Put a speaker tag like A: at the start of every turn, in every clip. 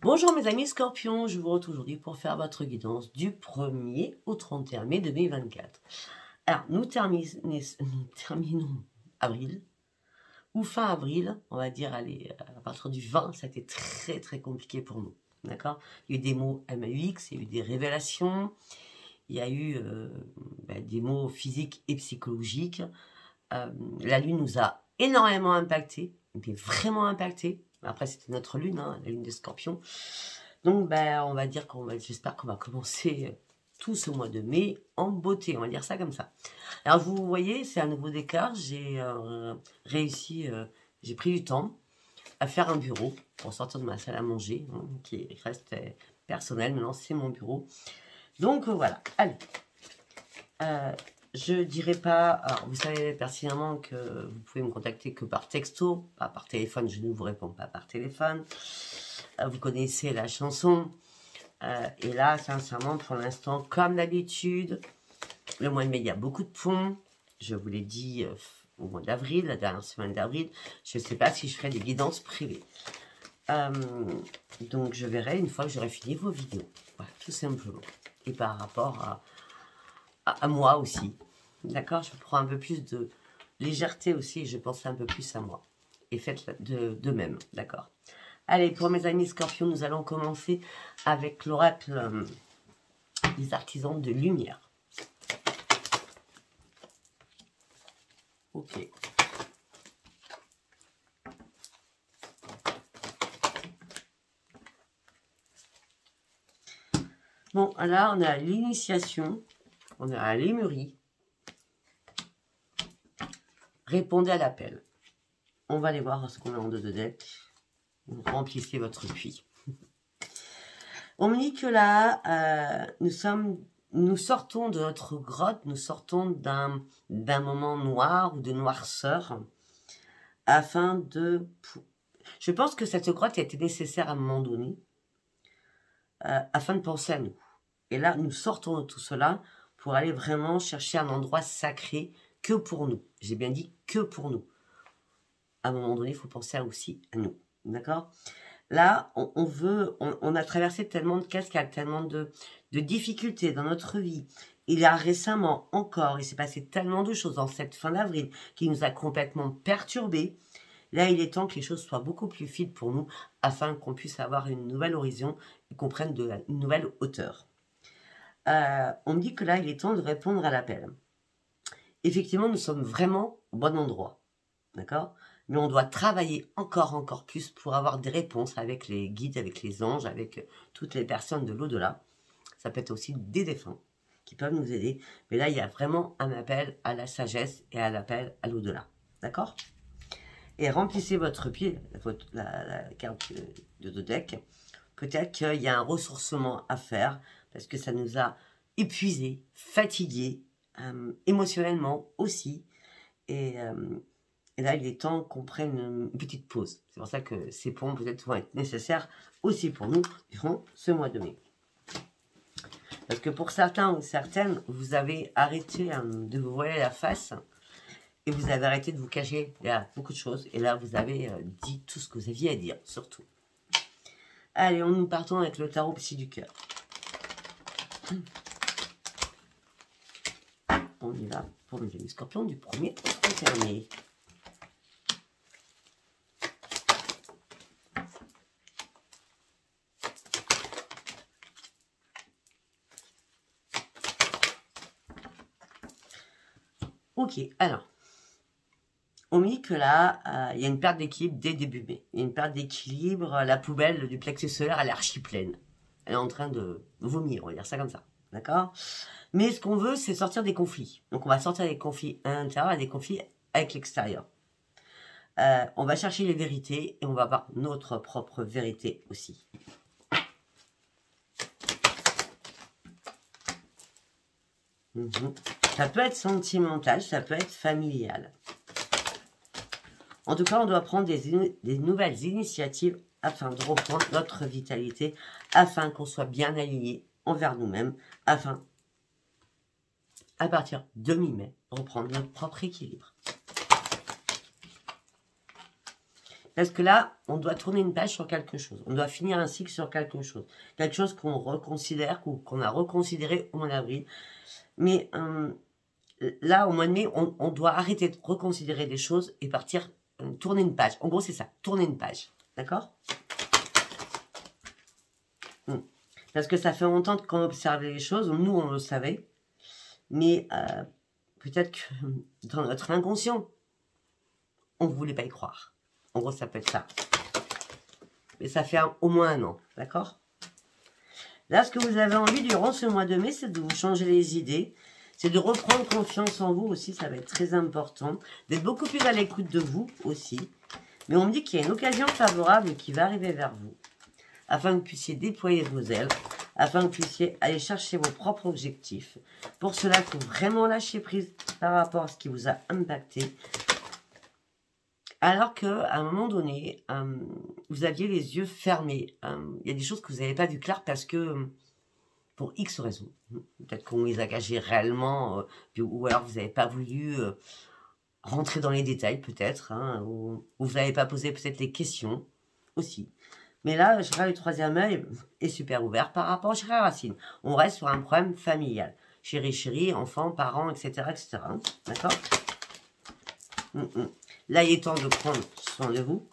A: Bonjour mes amis Scorpions, je vous retrouve aujourd'hui pour faire votre guidance du 1er au 31 mai 2024. Alors, nous terminons avril, ou fin avril, on va dire, allez, à partir du 20, ça a été très compliqué pour nous, d'accord? Il y a eu des mots MAUX, il y a eu des révélations, il y a eu des mots physiques et psychologiques. La lune nous a énormément impacté, mais vraiment impacté. Après, c'était notre lune, hein, la lune des Scorpions. Donc, on va dire j'espère qu'on va commencer tout ce mois de mai en beauté, on va dire ça comme ça. Alors, vous voyez, c'est un nouveau décor. J'ai réussi, j'ai pris du temps à faire un bureau pour sortir de ma salle à manger, hein, qui reste personnel. Maintenant, c'est mon bureau. Donc, voilà. Allez. Je dirais pas, alors vous savez pertinemment que vous pouvez me contacter que par texto, pas par téléphone, je ne vous réponds pas par téléphone. Vous connaissez la chanson. Et là, sincèrement, pour l'instant, comme d'habitude, le mois de mai, il y a beaucoup de ponts. Je vous l'ai dit au mois d'avril, la dernière semaine d'avril. Je ne sais pas si je ferai des guidances privées. Donc, je verrai une fois que j'aurai fini vos vidéos. Voilà, tout simplement. Et par rapport à moi aussi. D'accord? Je prends un peu plus de légèreté aussi. Je pense un peu plus à moi. Et faites de même. D'accord? Allez, pour mes amis Scorpions, nous allons commencer avec l'oracle des artisans de lumière. Ok. Bon, là, on a l'initiation, on a la lémurie. Répondez à l'appel. On va aller voir ce qu'on a en deux de deck. Remplissez votre puits. On me dit que là, nous sortons de notre grotte, nous sortons d'un moment noir ou de noirceur, afin de... Je pense que cette grotte a été nécessaire à un moment donné, afin de penser à nous. Et là, nous sortons de tout cela pour aller vraiment chercher un endroit sacré que pour nous. J'ai bien dit que pour nous. À un moment donné, il faut penser aussi à nous. D'accord ? Là, on a traversé tellement de cascades, tellement de difficultés dans notre vie. Il y a récemment encore, il s'est passé tellement de choses dans cette fin d'avril qui nous a complètement perturbés. Là, il est temps que les choses soient beaucoup plus fluides pour nous afin qu'on puisse avoir une nouvelle horizon et qu'on prenne une nouvelle hauteur. On me dit que là, il est temps de répondre à l'appel. Effectivement, nous sommes vraiment au bon endroit. D'accord ? Mais on doit travailler encore plus pour avoir des réponses avec les guides, avec les anges, avec toutes les personnes de l'au-delà. Ça peut être aussi des défunts qui peuvent nous aider. Mais là, il y a vraiment un appel à la sagesse et à l'appel à l'au-delà. D'accord ? Et remplissez votre pied, la carte de deck. Peut-être qu'il y a un ressourcement à faire parce que ça nous a épuisés, fatigués, émotionnellement aussi. Et là, il est temps qu'on prenne une petite pause. C'est pour ça que ces ponts peut-être vont être nécessaires aussi pour nous durant ce mois de mai. Parce que pour certains ou certaines, vous avez arrêté de vous voiler la face et vous avez arrêté de vous cacher derrière beaucoup de choses. Et là, vous avez dit tout ce que vous aviez à dire, surtout. Allez, nous partons avec le tarot psy du cœur. On y va pour mes amis Scorpions du 1er au 31 mai. Ok, alors, on me dit que là, il y a une perte d'équilibre dès début mai. Il y a une perte d'équilibre, la poubelle du plexus solaire, elle est archi pleine. Elle est en train de vomir, on va dire ça comme ça, d'accord? Mais ce qu'on veut, c'est sortir des conflits. Donc on va sortir des conflits à l'intérieur et des conflits avec l'extérieur. On va chercher les vérités et on va avoir notre propre vérité aussi. Ça peut être sentimental, ça peut être familial. En tout cas, on doit prendre des nouvelles initiatives afin de reprendre notre vitalité, afin qu'on soit bien aligné envers nous-mêmes, afin, à partir de mi-mai, reprendre notre propre équilibre. Parce que là, on doit tourner une page sur quelque chose. On doit finir un cycle sur quelque chose. Quelque chose qu'on reconsidère ou qu'on a reconsidéré au mois d'avril. Mais là, au mois de mai, on doit arrêter de reconsidérer des choses et partir tourner une page. En gros, c'est ça, tourner une page. D'accord? Parce que ça fait longtemps qu'on observait les choses. Nous, on le savait. Mais peut-être que dans notre inconscient, on ne voulait pas y croire. En gros, ça peut être ça. Mais ça fait au moins un an. D'accord? Là, ce que vous avez envie durant ce mois de mai, c'est de vous changer les idées. C'est de reprendre confiance en vous aussi. Ça va être très important. D'être beaucoup plus à l'écoute de vous aussi. Mais on me dit qu'il y a une occasion favorable qui va arriver vers vous. Afin que vous puissiez déployer vos ailes. Afin que vous puissiez aller chercher vos propres objectifs. Pour cela, il faut vraiment lâcher prise par rapport à ce qui vous a impacté. Alors qu'à un moment donné, vous aviez les yeux fermés. Il y a des choses que vous n'avez pas vu clair parce que, pour X raisons, peut-être qu'on les a cachées réellement, ou alors vous n'avez pas voulu rentrer dans les détails peut-être, ou vous n'avez pas posé peut-être les questions aussi. Mais là, je dirais le troisième œil est super ouvert par rapport à Chéri Racine. On reste sur un problème familial. Chéri, enfants, parents, etc. etc. D'accord? Là, il est temps de prendre soin de vous.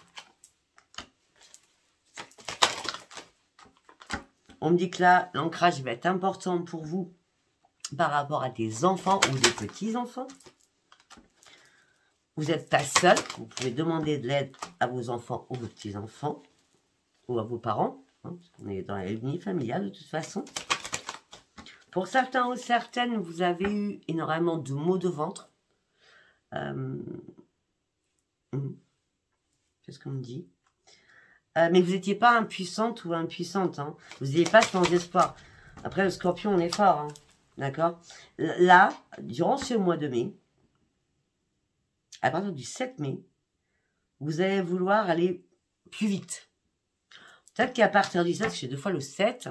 A: On me dit que là, l'ancrage va être important pour vous par rapport à des enfants ou des petits-enfants. Vous n'êtes pas seul. Vous pouvez demander de l'aide à vos enfants ou vos petits-enfants ou à vos parents. Parce qu'on est dans la lignée familiale de toute façon. Pour certains ou certaines, vous avez eu énormément de maux de ventre. Qu'est-ce qu'on me dit? Mais vous n'étiez pas impuissante ou impuissante. Vous n'étiez pas sans espoir. Après, le scorpion, on est fort. D'accord? Là, durant ce mois de mai, à partir du 7 mai, vous allez vouloir aller plus vite. Peut-être qu'à partir du 7, parce que deux fois le 7,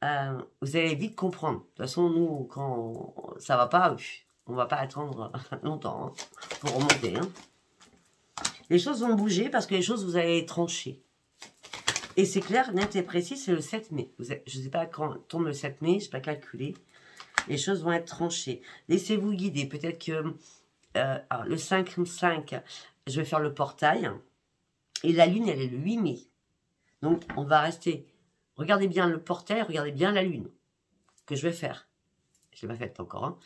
A: vous allez vite comprendre. De toute façon, nous, quand ça va pas, on va pas attendre longtemps pour remonter. Les choses vont bouger parce que les choses, vous allez trancher. Et c'est clair, net et précis, c'est le 7 mai. Je ne sais pas quand tombe le 7 mai, je n'ai pas calculé. Les choses vont être tranchées. Laissez-vous guider. Peut-être que le 5-5, je vais faire le portail. Et la lune, elle est le 8 mai. Donc, on va rester. Regardez bien le portail, regardez bien la lune que je vais faire. Je ne l'ai pas faite encore.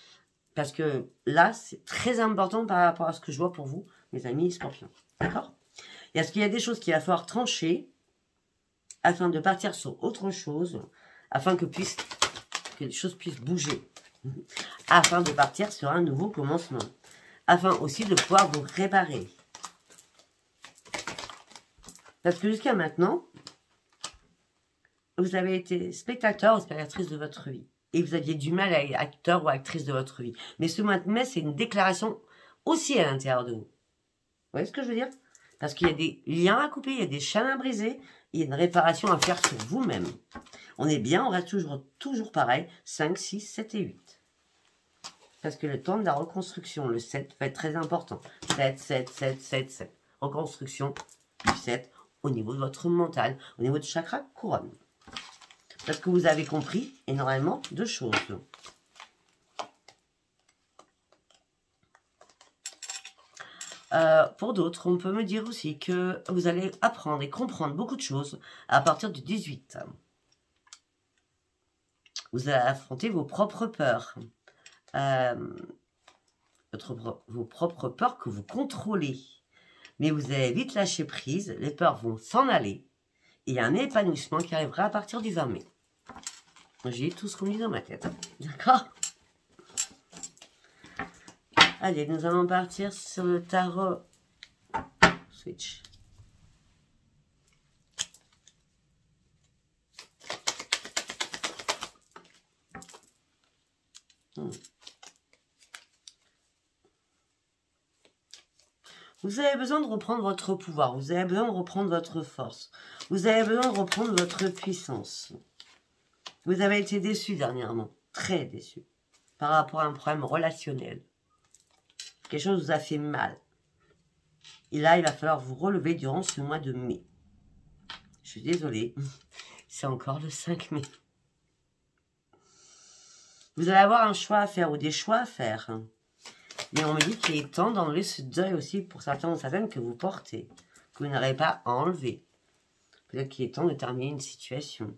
A: Parce que là, c'est très important par rapport à ce que je vois pour vous, mes amis scorpions. D'accord? Est-ce qu'il y a des choses qu'il va falloir trancher afin de partir sur autre chose, afin que les choses puissent bouger, afin de partir sur un nouveau commencement, afin aussi de pouvoir vous réparer. Parce que jusqu'à maintenant, vous avez été spectateur ou spectatrice de votre vie. Et vous aviez du mal à être acteur ou actrice de votre vie. Mais ce mois de mai, c'est une déclaration aussi à l'intérieur de vous. Vous voyez ce que je veux dire? Parce qu'il y a des liens à couper, il y a des chaînes à briser, il y a une réparation à faire sur vous-même. On est bien, on reste toujours pareil, 5, 6, 7 et 8. Parce que le temps de la reconstruction, le 7, va être très important. 7, 7, 7, 7, 7. Reconstruction du 7 au niveau de votre mental, au niveau de chakra couronne. Parce que vous avez compris énormément de choses. Pour d'autres, on peut me dire aussi que vous allez apprendre et comprendre beaucoup de choses à partir du 18. Vous allez affronter vos propres peurs. Vos propres peurs que vous contrôlez. Mais vous allez vite lâcher prise. Les peurs vont s'en aller. Et il y a un épanouissement qui arrivera à partir du 20 mai. J'ai tout ce qu'on dit dans ma tête. D'accord? Allez, nous allons partir sur le tarot switch. Vous avez besoin de reprendre votre pouvoir. Vous avez besoin de reprendre votre force. Vous avez besoin de reprendre votre puissance. Vous avez été déçu dernièrement. Très déçu. Par rapport à un problème relationnel. Quelque chose vous a fait mal. Et là, il va falloir vous relever durant ce mois de mai. Je suis désolée. C'est encore le 5 mai. Vous allez avoir un choix à faire ou des choix à faire. Mais on me dit qu'il est temps d'enlever ce deuil aussi pour certains ou certaines que vous portez. Que vous n'arrivez pas à enlever. Peut-être qu'il est temps de terminer une situation.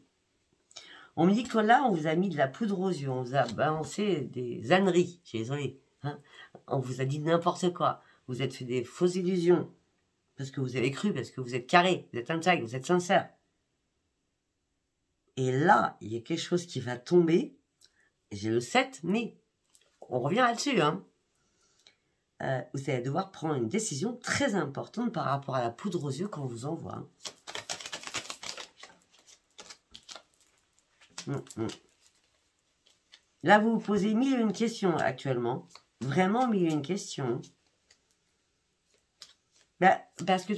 A: On me dit que là, on vous a mis de la poudre aux yeux. On vous a balancé des âneries. Je suis désolée. Hein, on vous a dit n'importe quoi. Vous êtes fait des fausses illusions. Parce que vous avez cru, parce que vous êtes carré, vous êtes intègre, vous êtes sincère. Et là, il y a quelque chose qui va tomber. J'ai le 7 mai. On revient là-dessus. Hein. Vous allez devoir prendre une décision très importante par rapport à la poudre aux yeux qu'on vous envoie. Hein. Là, vous vous posez 1001 questions actuellement. Vraiment 1001 questions. Bah, parce que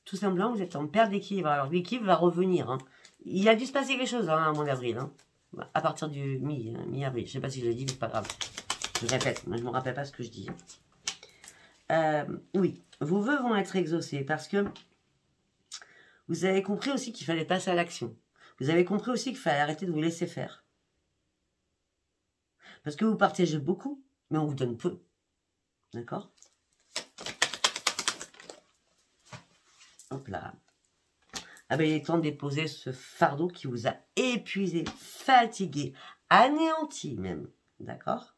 A: tout simplement, vous êtes en perte d'équilibre. Alors, l'équilibre va revenir. Hein. Il a dû se passer quelque chose hein, à mois d'avril. Hein. À partir du mi-avril. Je ne sais pas si je l'ai dit, mais c'est pas grave. Je répète, moi je ne me rappelle pas ce que je dis. Oui, vos vœux vont être exaucés parce que vous avez compris aussi qu'il fallait passer à l'action. Vous avez compris aussi qu'il fallait arrêter de vous laisser faire. Parce que vous partagez beaucoup, mais on vous donne peu. D'accord? Hop là. Ah ben, il est temps de déposer ce fardeau qui vous a épuisé, fatigué, anéanti même. D'accord?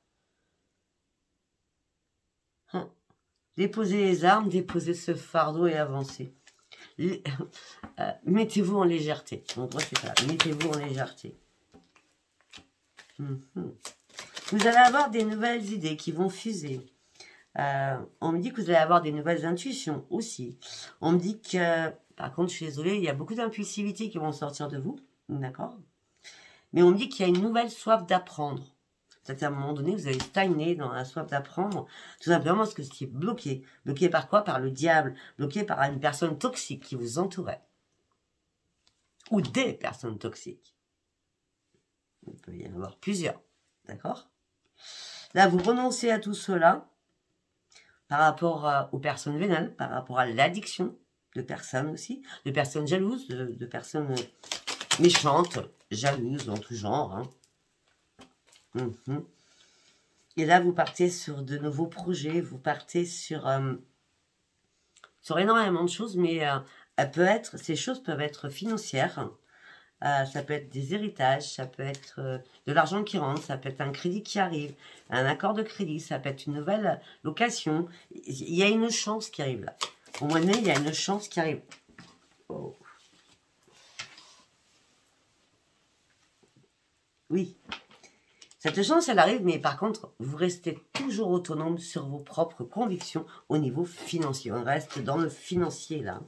A: Déposez les armes, déposez ce fardeau et avancez. Mettez-vous en légèreté. Donc, moi, c'est ça. Mettez-vous en légèreté. Vous allez avoir des nouvelles idées qui vont fuser. On me dit que vous allez avoir des nouvelles intuitions aussi. On me dit que, par contre, je suis désolée, il y a beaucoup d'impulsivité qui vont sortir de vous. D'accord? Mais on me dit qu'il y a une nouvelle soif d'apprendre. C'est-à-dire, à un moment donné, vous allez stagner dans la soif d'apprendre, tout simplement parce que ce qui est bloqué. Bloqué par quoi? Par le diable. Bloqué par une personne toxique qui vous entourait. Ou des personnes toxiques. Il peut y en avoir plusieurs. D'accord? Là, vous renoncez à tout cela par rapport aux personnes vénales, par rapport à l'addiction de personnes aussi, de personnes jalouses, de personnes méchantes, jalouses en tout genre. Hein. Et là, vous partez sur de nouveaux projets, vous partez sur énormément de choses, mais ces choses peuvent être financières, ça peut être des héritages, ça peut être de l'argent qui rentre, ça peut être un crédit qui arrive, un accord de crédit, ça peut être une nouvelle location. Il y a une chance qui arrive là. Au mois de mai, il y a une chance qui arrive. Oh. Oui. Cette chance, elle arrive, mais par contre, vous restez toujours autonome sur vos propres convictions au niveau financier. On reste dans le financier, là.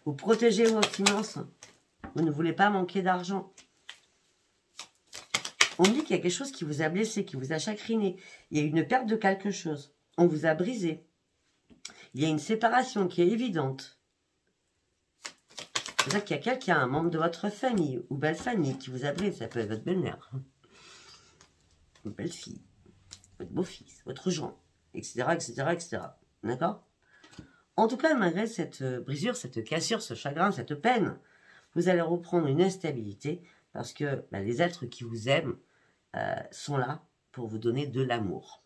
A: Vous protégez vos finances. Vous ne voulez pas manquer d'argent. On dit qu'il y a quelque chose qui vous a blessé, qui vous a chagriné. Il y a une perte de quelque chose. On vous a brisé. Il y a une séparation qui est évidente. C'est-à-dire qu'il y a quelqu'un, un membre de votre famille ou belle famille qui vous a brisé. Ça peut être votre belle-mère. Votre belle-fille, votre beau-fils, votre joint, etc., etc., etc. D'accord? En tout cas, malgré cette brisure, cette cassure, ce chagrin, cette peine, vous allez reprendre une instabilité parce que les êtres qui vous aiment sont là pour vous donner de l'amour.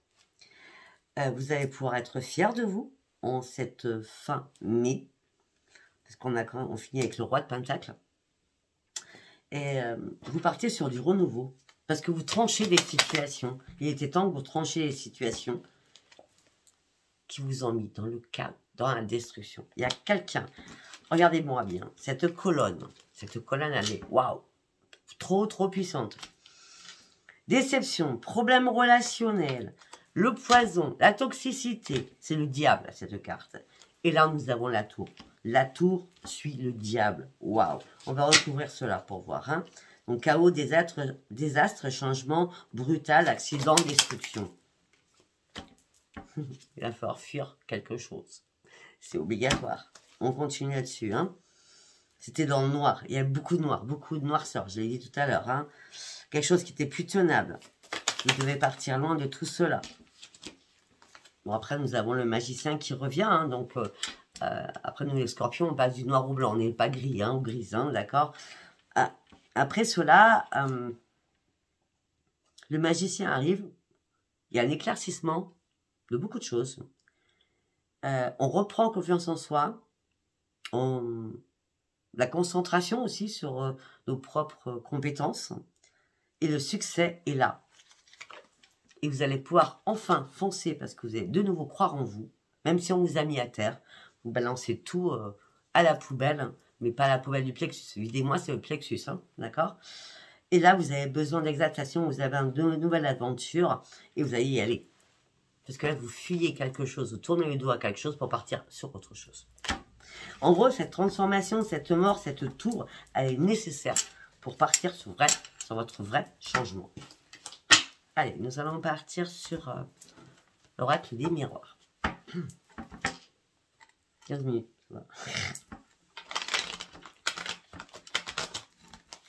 A: Vous allez pouvoir être fiers de vous en cette fin mai, parce qu'on finit avec le roi de Pentacle. Et vous partez sur du renouveau. Parce que vous tranchez des situations. Il était temps que vous tranchiez les situations qui vous ont mis dans le chaos, dans la destruction. Il y a quelqu'un, regardez-moi bien, cette colonne, elle est, waouh, trop puissante. Déception, problème relationnel, le poison, la toxicité, c'est le diable, cette carte. Et là, nous avons la tour. La tour suit le diable. Waouh, on va recouvrir cela pour voir, hein. Donc, chaos, désastre, changement, brutal, accident, destruction. Il va falloir fuir quelque chose. C'est obligatoire. On continue là-dessus. Hein. C'était dans le noir. Il y a beaucoup de noirceur. Je l'ai dit tout à l'heure. Hein. Quelque chose qui était plus tenable. Vous devez partir loin de tout cela. Bon, après, nous avons le magicien qui revient. Hein, donc, après, nous, les scorpions, on passe du noir au blanc. On n'est pas gris hein, ou grise, hein, d'accord. Après cela, le magicien arrive. Il y a un éclaircissement de beaucoup de choses. On reprend confiance en soi. La concentration aussi sur nos propres compétences. Et le succès est là. Et vous allez pouvoir enfin foncer parce que vous allez de nouveau croire en vous. Même si on vous a mis à terre, vous balancez tout à la poubelle, mais pas à la poubelle du plexus. Videz-moi, c'est le plexus, hein, d'accord? Et là, vous avez besoin d'exaltation, vous avez une nouvelle aventure et vous allez y aller. Parce que là, vous fuyez quelque chose, vous tournez le dos à quelque chose pour partir sur autre chose. En gros, cette transformation, cette mort, cette tour, elle est nécessaire pour partir sur votre vrai changement. Allez, nous allons partir sur l'oracle des miroirs. 15 minutes. Voilà.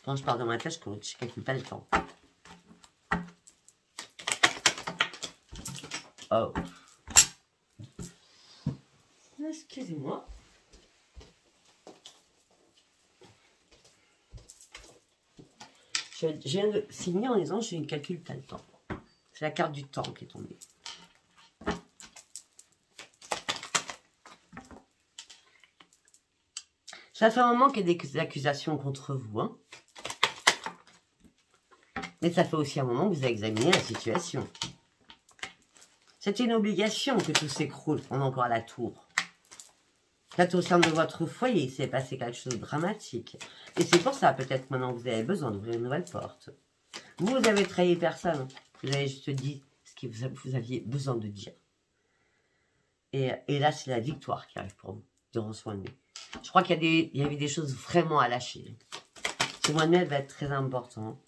A: Quand je pars dans ma tête, je ne calcule pas le temps. Oh. Excusez-moi. Je viens de finir en disant je ne calcule pas le temps. C'est la carte du temps qui est tombée. Ça fait un moment qu'il y a des accusations contre vous. Hein. Mais ça fait aussi un moment que vous avez examiné la situation. C'était une obligation que tout s'écroule. On est encore à la tour. Peut-être au sein de votre foyer, il s'est passé quelque chose de dramatique. Et c'est pour ça, peut-être maintenant, vous avez besoin d'ouvrir une nouvelle porte. Vous avez trahi personne. Vous avez juste dit ce que vous aviez besoin de dire. Et là, c'est la victoire qui arrive pour vous, durant ce mois de mai. Je crois qu'il y avait des choses vraiment à lâcher. Ce mois de mai va être très important.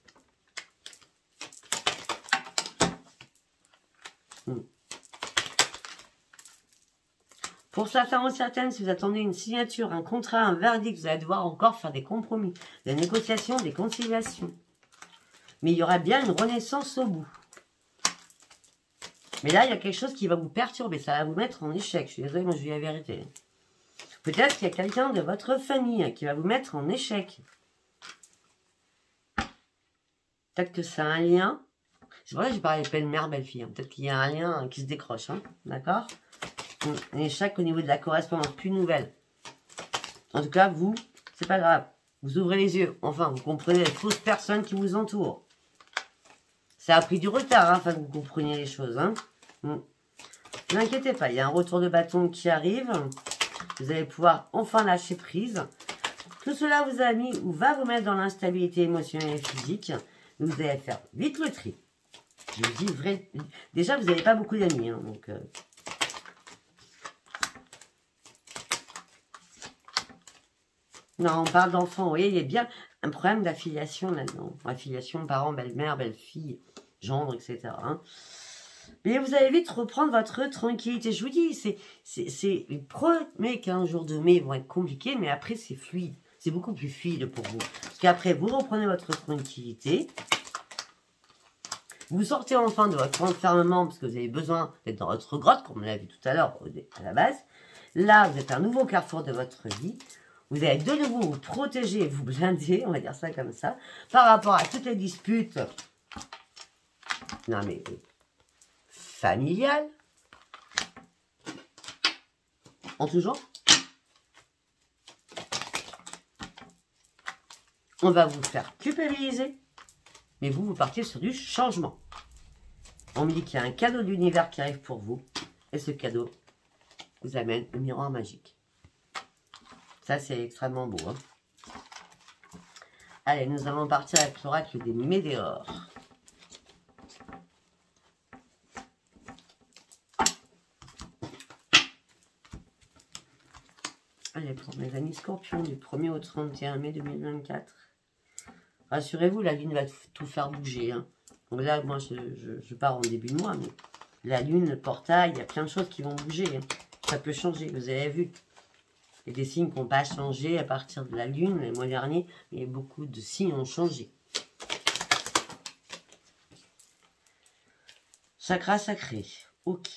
A: Pour certains ou certaines, si vous attendez une signature, un contrat, un verdict, vous allez devoir encore faire des compromis, des négociations, des conciliations. Mais il y aura bien une renaissance au bout. Mais là, il y a quelque chose qui va vous perturber, ça va vous mettre en échec. Je suis désolée, moi je dis la vérité. Peut-être qu'il y a quelqu'un de votre famille qui va vous mettre en échec. Peut-être que ça a un lien. C'est pour ça que j'ai parlé de belle-mère, belle-fille. Peut-être qu'il y a un lien qui se décroche, hein, d'accord? Un échec au niveau de la correspondance, plus nouvelle. En tout cas, vous, c'est pas grave. Vous ouvrez les yeux. Enfin, vous comprenez les fausses personnes qui vous entourent. Ça a pris du retard, hein, afin que vous compreniez les choses. Hein. Ne vous inquiétez pas, il y a un retour de bâton qui arrive. Vous allez pouvoir enfin lâcher prise. Tout cela vous a mis ou va vous mettre dans l'instabilité émotionnelle et physique. Vous allez faire vite le tri. Je vous dis vrai. Déjà, vous n'avez pas beaucoup d'amis. Hein, donc... Non, on parle d'enfants. Vous voyez, il y a bien un problème d'affiliation là-dedans. Affiliation, parents, belle-mère, belle-fille, gendre, etc. Hein. Mais vous allez vite reprendre votre tranquillité. Je vous dis, c'est les premiers 15 jours de mai vont être compliqués, mais après, c'est fluide. C'est beaucoup plus fluide pour vous. Parce qu'après, vous reprenez votre tranquillité. Vous sortez enfin de votre enfermement, parce que vous avez besoin d'être dans votre grotte, comme on l'a vu tout à l'heure à la base. Là, vous êtes à un nouveau carrefour de votre vie. Vous allez de nouveau vous protéger, vous blinder, on va dire ça comme ça, par rapport à toutes les disputes, non mais, familiales, en tout genre. On va vous faire culpabiliser, mais vous partez sur du changement. On me dit qu'il y a un cadeau de l'univers qui arrive pour vous, et ce cadeau vous amène le miroir magique. Ça, c'est extrêmement beau. Hein. Allez, nous allons partir avec l'oracle des météores. Allez, pour mes amis scorpions, du 1er au 31 mai 2024. Rassurez-vous, la lune va tout faire bouger. Hein. Donc là, moi, je pars en début de mois, mais la lune, le portail, il y a plein de choses qui vont bouger. Hein. Ça peut changer, vous avez vu. Il y a des signes qui n'ont pas changé à partir de la lune. Le mois dernier, il y a beaucoup de signes ont changé. Chakra sacré. Ok.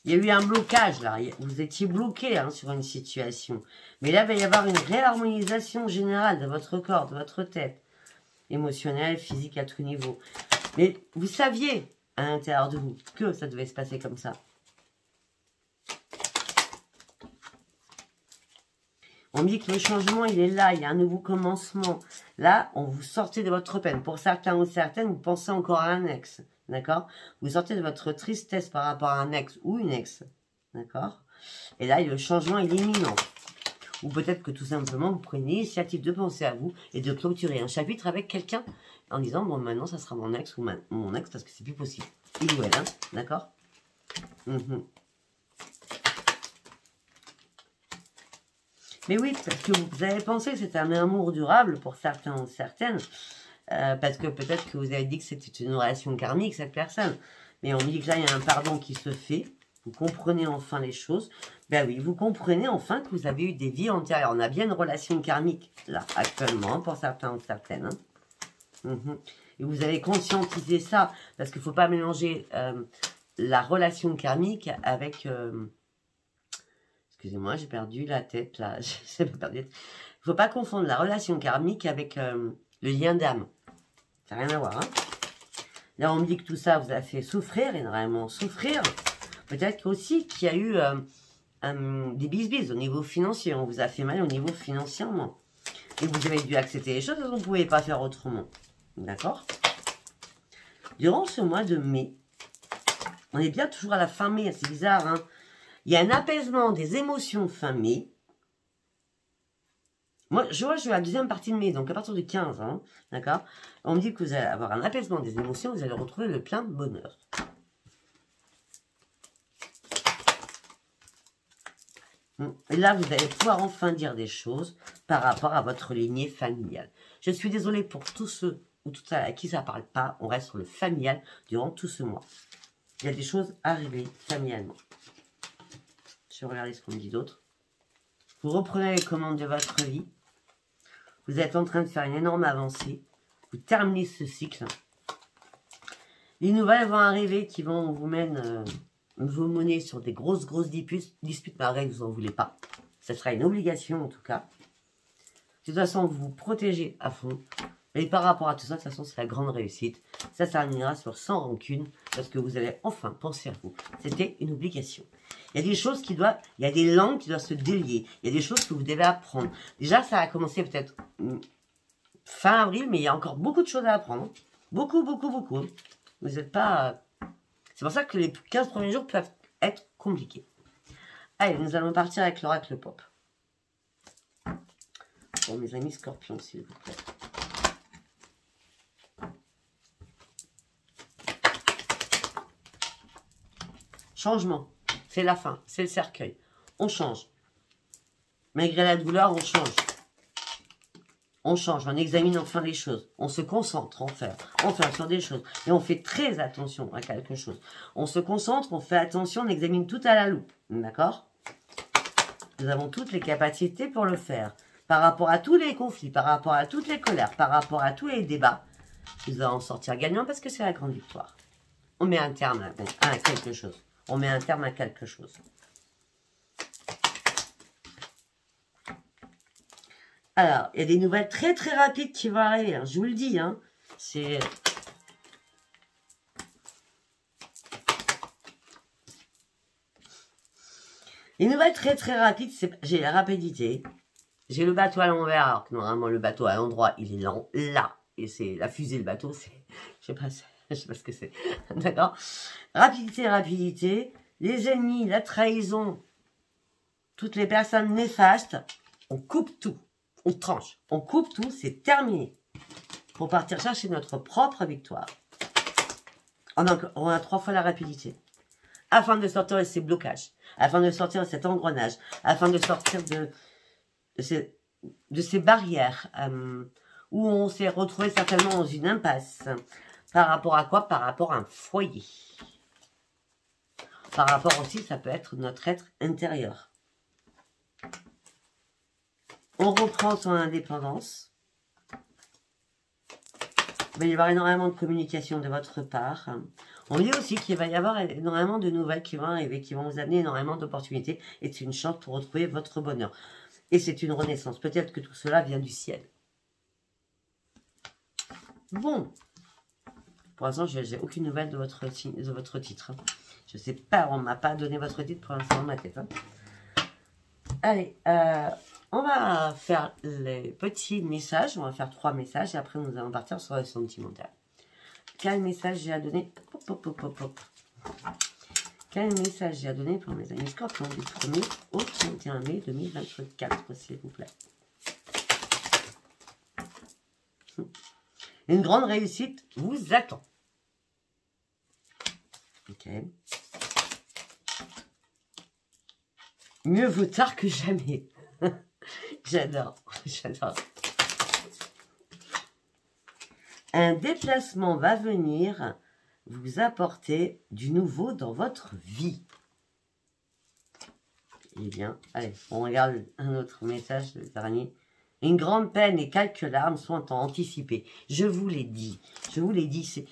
A: Il y a eu un blocage là, vous étiez bloqué hein, sur une situation. Mais là, il va y avoir une réharmonisation générale de votre corps, de votre tête. Émotionnelle, physique, à tout niveau. Mais vous saviez à l'intérieur de vous que ça devait se passer comme ça. On me dit que le changement, il est là, il y a un nouveau commencement. Là, on vous sortez de votre peine. Pour certains ou certaines, vous pensez encore à un ex. D'accord? Vous sortez de votre tristesse par rapport à un ex ou une ex. D'accord? Et là, le changement est imminent. Ou peut-être que tout simplement, vous prenez l'initiative de penser à vous et de clôturer un chapitre avec quelqu'un en disant, bon, maintenant, ça sera mon ex ou mon ex parce que c'est plus possible. Il ou elle, hein? D'accord? Mais oui, parce que vous avez pensé que c'était un amour durable pour certains ou certaines. Parce que peut-être que vous avez dit que c'était une relation karmique, cette personne. Mais on me dit que là, il y a un pardon qui se fait. Vous comprenez enfin les choses. Ben oui, vous comprenez enfin que vous avez eu des vies antérieures. On a bien une relation karmique, là, actuellement, pour certains ou certaines. Hein. Et vous avez conscientisé ça. Parce qu'il ne faut pas mélanger la relation karmique avec... Excusez-moi, j'ai perdu la tête, là. Il ne faut pas confondre la relation karmique avec le lien d'âme. Ça n'a rien à voir. Hein. Là, on me dit que tout ça vous a fait souffrir, énormément souffrir. Peut-être aussi qu'il y a eu des bisbis au niveau financier. On vous a fait mal au niveau financièrement. Et vous avez dû accepter les choses que vous ne pouvez pas faire autrement. D'accord? Durant ce mois de mai, on est bien toujours à la fin mai. C'est bizarre, hein? Il y a un apaisement des émotions fin mai. Moi, je vois, je suis à la deuxième partie de mai, donc à partir du 15, hein, d'accord? On me dit que vous allez avoir un apaisement des émotions, vous allez retrouver le plein de bonheur. Et là, vous allez pouvoir enfin dire des choses par rapport à votre lignée familiale. Je suis désolée pour tous ceux ou toutes celles à qui ça ne parle pas, on reste sur le familial durant tout ce mois. Il y a des choses à régler familialement. Je vais regarder ce qu'on me dit d'autre. Vous reprenez les commandes de votre vie. Vous êtes en train de faire une énorme avancée. Vous terminez ce cycle. Les nouvelles vont arriver qui vont vous mener vos monnaies sur des grosses disputes, malgré que vous n'en voulez pas. Ce sera une obligation en tout cas. De toute façon, vous vous protégez à fond. Et par rapport à tout ça, de toute façon, c'est la grande réussite. Ça terminera sur sans rancune parce que vous allez enfin penser à vous. C'était une obligation. Il y a des choses qui doivent, il y a des langues qui doivent se délier. Il y a des choses que vous devez apprendre. Déjà, ça a commencé peut-être fin avril, mais il y a encore beaucoup de choses à apprendre. Beaucoup. Vous n'êtes pas... C'est pour ça que les 15 premiers jours peuvent être compliqués. Allez, nous allons partir avec l'oracle pop. Pour mes amis scorpions, s'il vous plaît. Changement. C'est la fin, c'est le cercueil. On change. Malgré la douleur, on change. On change, on examine enfin les choses. On se concentre enfin sur des choses. Et on fait très attention à quelque chose. On se concentre, on fait attention, on examine tout à la loupe. D'accord? Nous avons toutes les capacités pour le faire. Par rapport à tous les conflits, par rapport à toutes les colères, par rapport à tous les débats, nous allons sortir gagnants parce que c'est la grande victoire. On met un terme à quelque chose. On met un terme à quelque chose. Alors, il y a des nouvelles très rapides qui vont arriver. Hein, je vous le dis. Hein, c'est... Les nouvelles très rapides, j'ai la rapidité. J'ai le bateau à l'envers, alors que normalement le bateau à l'endroit, il est lent, là. Et c'est la fusée, le bateau, c'est... Je sais pas ce que c'est. D'accord? Rapidité. Les ennemis, la trahison, toutes les personnes néfastes, on coupe tout. On tranche. On coupe tout, c'est terminé. Pour partir chercher notre propre victoire. On a 3 fois la rapidité. Afin de sortir de ces blocages. Afin de sortir de cet engrenage. Afin de sortir de ces barrières. Où on s'est retrouvé certainement dans une impasse. Par rapport à quoi? Par rapport à un foyer. Par rapport aussi, ça peut être notre être intérieur. On reprend son indépendance. Il va y avoir énormément de communication de votre part. On dit aussi qu'il va y avoir énormément de nouvelles qui vont arriver, qui vont vous amener énormément d'opportunités. Et c'est une chance pour retrouver votre bonheur. Et c'est une renaissance. Peut-être que tout cela vient du ciel. Bon. Pour l'instant, je n'ai aucune nouvelle de votre titre. Je ne sais pas, on ne m'a pas donné votre titre pour l'instant dans ma tête. Hein. Allez, on va faire les petits messages. On va faire 3 messages et après nous allons partir sur le sentimental. Quel message j'ai à donner? Quel message j'ai à donner pour mes amis scorpions du 1er au 31 mai 2024, s'il vous plaît? Une grande réussite vous attend. Ok. Mieux vaut tard que jamais. J'adore, j'adore. Un déplacement va venir vous apporter du nouveau dans votre vie. Eh bien, allez, on regarde un autre message, le dernier. Une grande peine et quelques larmes sont anticipées. Je vous l'ai dit, c'est...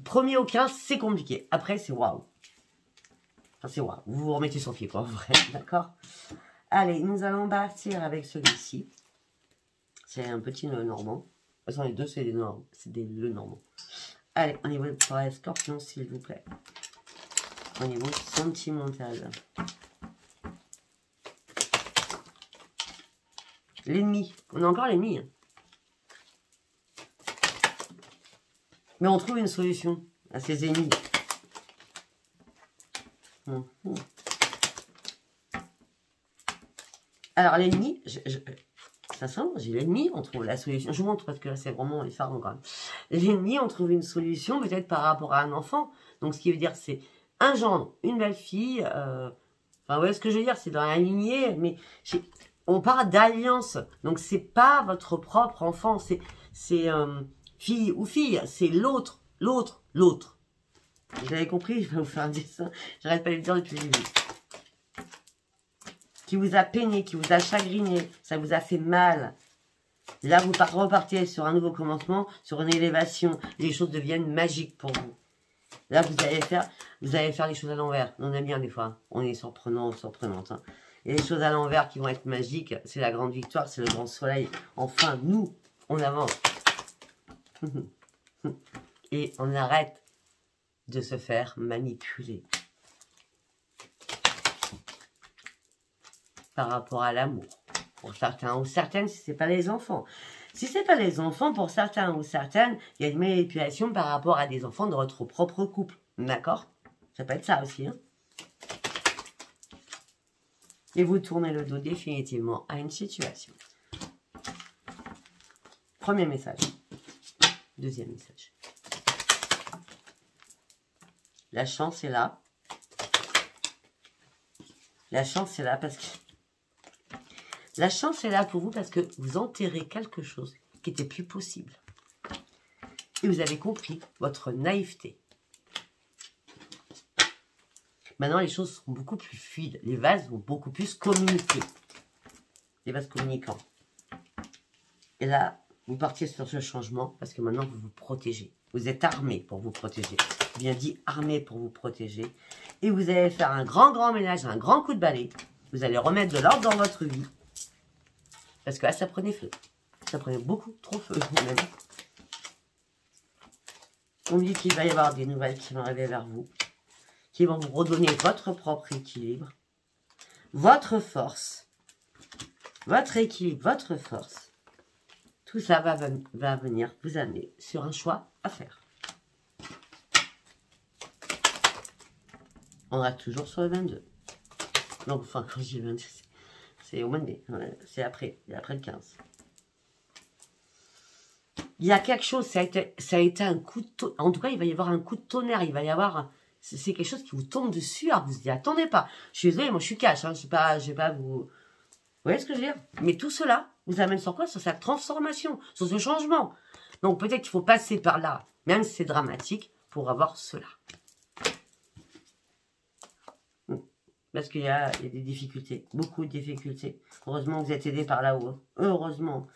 A: Premier au 15, c'est compliqué. Après, c'est waouh. Enfin, c'est waouh. Vous vous remettez sur pied, quoi, en vrai, d'accord? Allez, nous allons partir avec celui-ci. C'est un petit nœud normand. De toute façon, les deux, c'est des nœuds normands. Allez, au niveau pour les scorpions, s'il vous plaît. Au niveau sentimental. L'ennemi. On a encore l'ennemi. Hein. Mais on trouve une solution à ces ennemis. Alors, l'ennemi, ça sent, j'ai l'ennemi, on trouve la solution. Je vous montre parce que là, c'est vraiment effarant quand même. L'ennemi, on trouve une solution peut-être par rapport à un enfant. Donc, ce qui veut dire, c'est un gendre, une belle-fille. Enfin, vous voyez ce que je veux dire, c'est dans la lignée, mais on parle d'alliance. Donc, c'est pas votre propre enfant, c'est fille ou fille, c'est l'autre. Vous avez compris, je vais vous faire un dessin. J'arrête pas de le dire depuis le début. Qui vous a peiné, qui vous a chagriné, ça vous a fait mal. Là, vous repartez sur un nouveau commencement, sur une élévation. Les choses deviennent magiques pour vous. Là, vous allez faire les choses à l'envers. On aime bien des fois. On est surprenante. Hein. Et les choses à l'envers qui vont être magiques, c'est la grande victoire, c'est le grand soleil. Enfin, nous, on avance. Et on arrête de se faire manipuler. Par rapport à l'amour. Pour certains ou certaines, si ce n'est pas les enfants. Si ce n'est pas les enfants, pour certains ou certaines, il y a une manipulation par rapport à des enfants de votre propre couple. D'accord? Ça peut être ça aussi. Hein? Et vous tournez le dos définitivement à une situation. Premier message. Deuxième message. La chance est là. La chance est là parce que... La chance est là pour vous parce que vous enterrez quelque chose qui n'était plus possible. Et vous avez compris votre naïveté. Maintenant, les choses seront beaucoup plus fluides. Les vases vont beaucoup plus communiquer. Les vases communicants. Et là, vous partiez sur ce changement parce que maintenant, vous vous protégez. Vous êtes armé pour vous protéger. Bien dit, armé pour vous protéger. Et vous allez faire un grand ménage, un grand coup de balai. Vous allez remettre de l'ordre dans votre vie. Parce que là, ça prenait feu. Ça prenait beaucoup trop feu, même. On dit qu'il va y avoir des nouvelles qui vont arriver vers vous. Qui vont vous redonner votre propre équilibre. Votre force. Votre équilibre, votre force. Tout ça va venir vous amener sur un choix à faire. On reste toujours sur le 22. Donc, enfin, quand je dis le 22, c'est au mois de mai. C'est après le 15. Il y a quelque chose, ça a été un coup de tonnerre. En tout cas, il va y avoir un coup de tonnerre. Il va y avoir... C'est quelque chose qui vous tombe dessus. Alors, vous vous dites, attendez pas. Je suis désolée, moi, je suis cash. Hein, je vais pas vous... Vous voyez ce que je veux dire? Mais tout cela vous amène sur quoi? Sur sa transformation, sur ce changement. Donc, peut-être qu'il faut passer par là, même si c'est dramatique, pour avoir cela. Parce qu'il y a des difficultés, beaucoup de difficultés. Heureusement que vous êtes aidé par là-haut. Heureusement.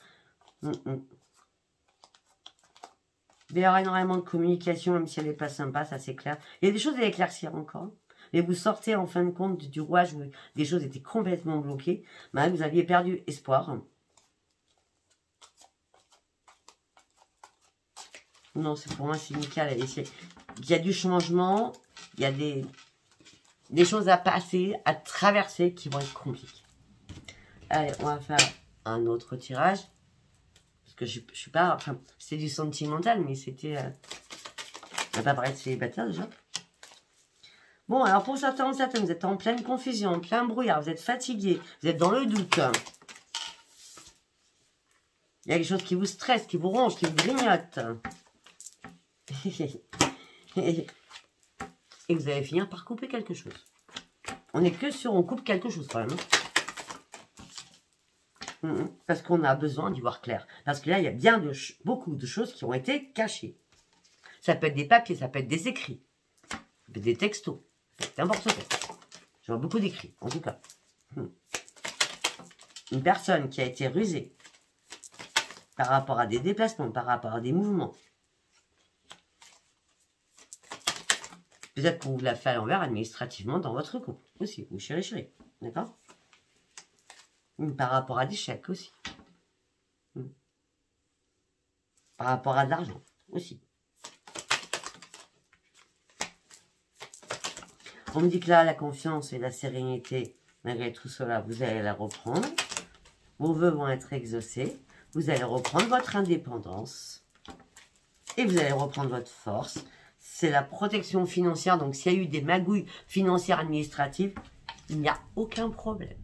A: Il y aura énormément de communication, même si elle n'est pas sympa, ça c'est clair. Il y a des choses à éclaircir encore. Mais vous sortez en fin de compte du rouage où des choses étaient complètement bloquées. Bah, vous aviez perdu espoir. Non, c'est pour moi, c'est nickel. Il y a du changement, il y a des choses à passer, à traverser qui vont être compliquées. Allez, on va faire un autre tirage. Parce que je suis pas... Enfin, c'est du sentimental, mais c'était... on va pas parler de célibataire déjà. Bon, alors pour certains, vous êtes en pleine confusion, en plein brouillard, vous êtes fatigué, vous êtes dans le doute. Il y a quelque chose qui vous stresse, qui vous ronge, qui vous grignote. Et vous allez finir par couper quelque chose. On est que sur on coupe quelque chose quand même. Parce qu'on a besoin d'y voir clair. Parce que là, il y a bien beaucoup de choses qui ont été cachées. Ça peut être des papiers, ça peut être des écrits. Ça peut être des textos. N'importe quoi. Je vois beaucoup d'écrits, en tout cas. Une personne qui a été rusée par rapport à des déplacements, par rapport à des mouvements. Peut-être qu'on vous l'a fait à l'envers administrativement dans votre couple aussi, ou chéri. D'accord? Par rapport à des chèques aussi. Par rapport à de l'argent aussi. On me dit que là, la confiance et la sérénité, malgré tout cela, vous allez la reprendre. Vos vœux vont être exaucés. Vous allez reprendre votre indépendance. Et vous allez reprendre votre force. C'est la protection financière. Donc, s'il y a eu des magouilles financières administratives, il n'y a aucun problème.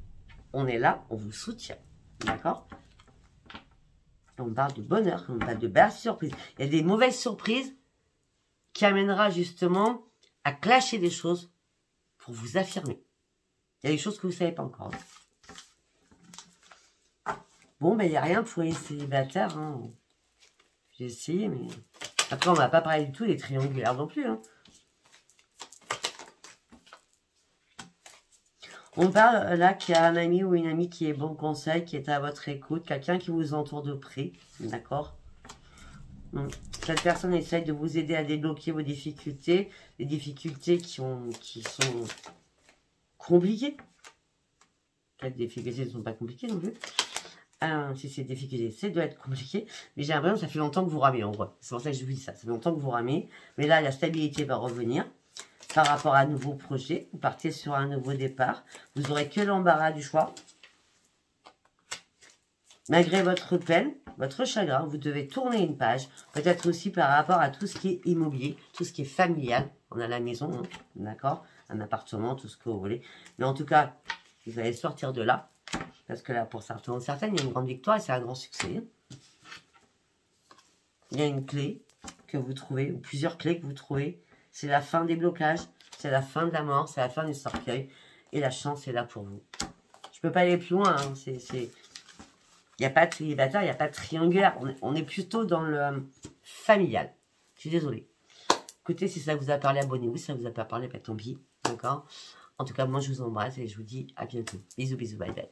A: On est là, on vous soutient. D'accord? On parle de bonheur, on parle de belles surprises. Il y a des mauvaises surprises qui amènera justement à clasher des choses pour vous affirmer. Il y a des choses que vous ne savez pas encore. Bon, ben il n'y a rien pour les célibataires. Hein. J'ai essayé, mais... Après, on ne va pas parler du tout des triangulaires non plus. Hein. On parle là qu'il y a un ami ou une amie qui est bon conseil, qui est à votre écoute, quelqu'un qui vous entoure de près, d'accord? Cette personne essaye de vous aider à débloquer vos difficultés, des difficultés qui sont compliquées. Peut-être des difficultés ne sont pas compliquées non plus. Si c'est des difficultés, ça doit être compliqué. Mais j'ai l'impression que ça fait longtemps que vous ramez en vrai. C'est pour ça que je vous dis ça. Ça fait longtemps que vous ramez. Mais là, la stabilité va revenir. Par rapport à un nouveau projet, vous partez sur un nouveau départ. Vous n'aurez que l'embarras du choix. Malgré votre peine, votre chagrin, vous devez tourner une page. Peut-être aussi par rapport à tout ce qui est immobilier, tout ce qui est familial. On a la maison, hein, d'accord? Un appartement, tout ce que vous voulez. Mais en tout cas, vous allez sortir de là. Parce que là, pour certains, il y a une grande victoire et c'est un grand succès. Il y a une clé que vous trouvez, ou plusieurs clés que vous trouvez. C'est la fin des blocages, c'est la fin de la mort, c'est la fin du cercueil. Et la chance est là pour vous. Je ne peux pas aller plus loin. Hein. Il n'y a pas de célibataire, il n'y a pas de triangulaire. On est plutôt dans le familial. Je suis désolée. Écoutez, si ça vous a parlé, abonnez-vous. Si ça vous a pas parlé, bah, tant pis. D'accord? En tout cas, moi, je vous embrasse et je vous dis à bientôt. Bisous, bisous, bye bye.